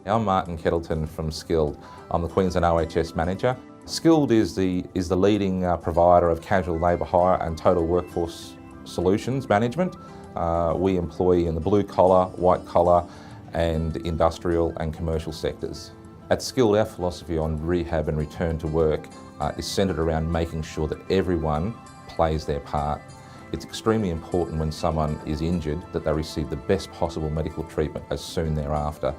I'm Martin Kettleton from Skilled. I'm the Queensland OHS Manager. Skilled is the leading provider of casual labour hire and total workforce solutions management. We employ in the blue collar, white collar and industrial and commercial sectors. At Skilled, our philosophy on rehab and return to work is centred around making sure that everyone plays their part. It's extremely important when someone is injured that they receive the best possible medical treatment as soon thereafter.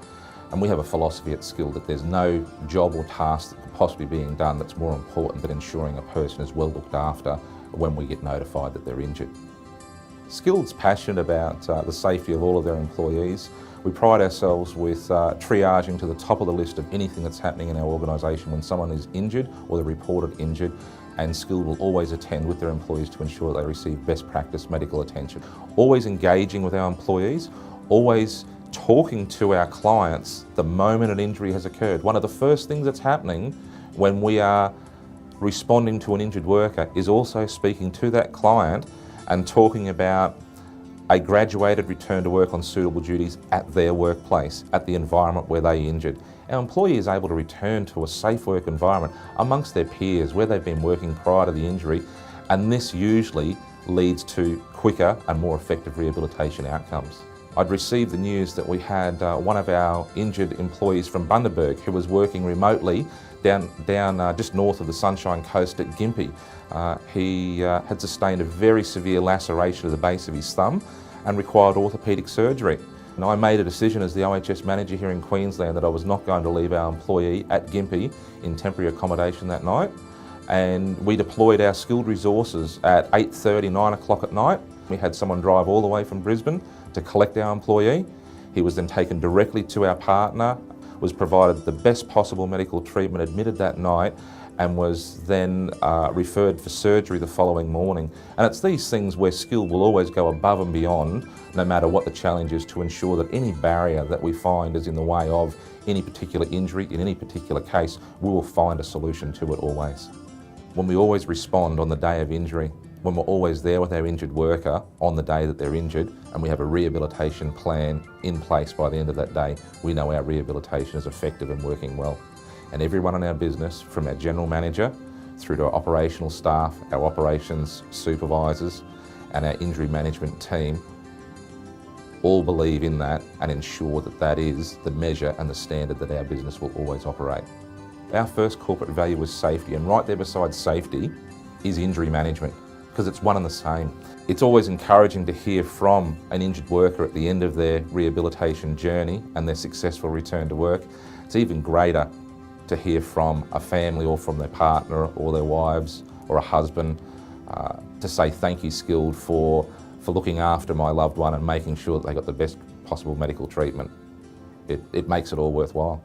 And we have a philosophy at Skilled that there's no job or task that could possibly be being done that's more important than ensuring a person is well looked after when we get notified that they're injured. Skilled's passionate about the safety of all of their employees. We pride ourselves with triaging to the top of the list of anything that's happening in our organisation when someone is injured or they're reported injured, and Skilled will always attend with their employees to ensure that they receive best practice medical attention. Always engaging with our employees, always talking to our clients the moment an injury has occurred. One of the first things that's happening when we are responding to an injured worker is also speaking to that client and talking about a graduated return to work on suitable duties at their workplace, at the environment where they injured. Our employee is able to return to a safe work environment amongst their peers where they've been working prior to the injury, and this usually leads to quicker and more effective rehabilitation outcomes. I'd received the news that we had one of our injured employees from Bundaberg who was working remotely down just north of the Sunshine Coast at Gympie. He had sustained a very severe laceration of the base of his thumb and required orthopaedic surgery. And I made a decision as the OHS manager here in Queensland that I was not going to leave our employee at Gympie in temporary accommodation that night. And we deployed our skilled resources at 8:30, 9 o'clock at night. We had someone drive all the way from Brisbane to collect our employee. He was then taken directly to our partner, was provided the best possible medical treatment, admitted that night, and was then referred for surgery the following morning. And it's these things where Skilled will always go above and beyond, no matter what the challenge is, to ensure that any barrier that we find is in the way of any particular injury, in any particular case, we will find a solution to it always. When we always respond on the day of injury, when we're always there with our injured worker on the day that they're injured, and we have a rehabilitation plan in place by the end of that day, we know our rehabilitation is effective and working well. And everyone in our business, from our general manager through to our operational staff, our operations supervisors and our injury management team, all believe in that and ensure that that is the measure and the standard that our business will always operate. Our first corporate value is safety, and right there beside safety is injury management, because it's one and the same. It's always encouraging to hear from an injured worker at the end of their rehabilitation journey and their successful return to work. It's even greater to hear from a family or from their partner or their wives or a husband to say thank you, Skilled, for looking after my loved one and making sure that they got the best possible medical treatment. It makes it all worthwhile.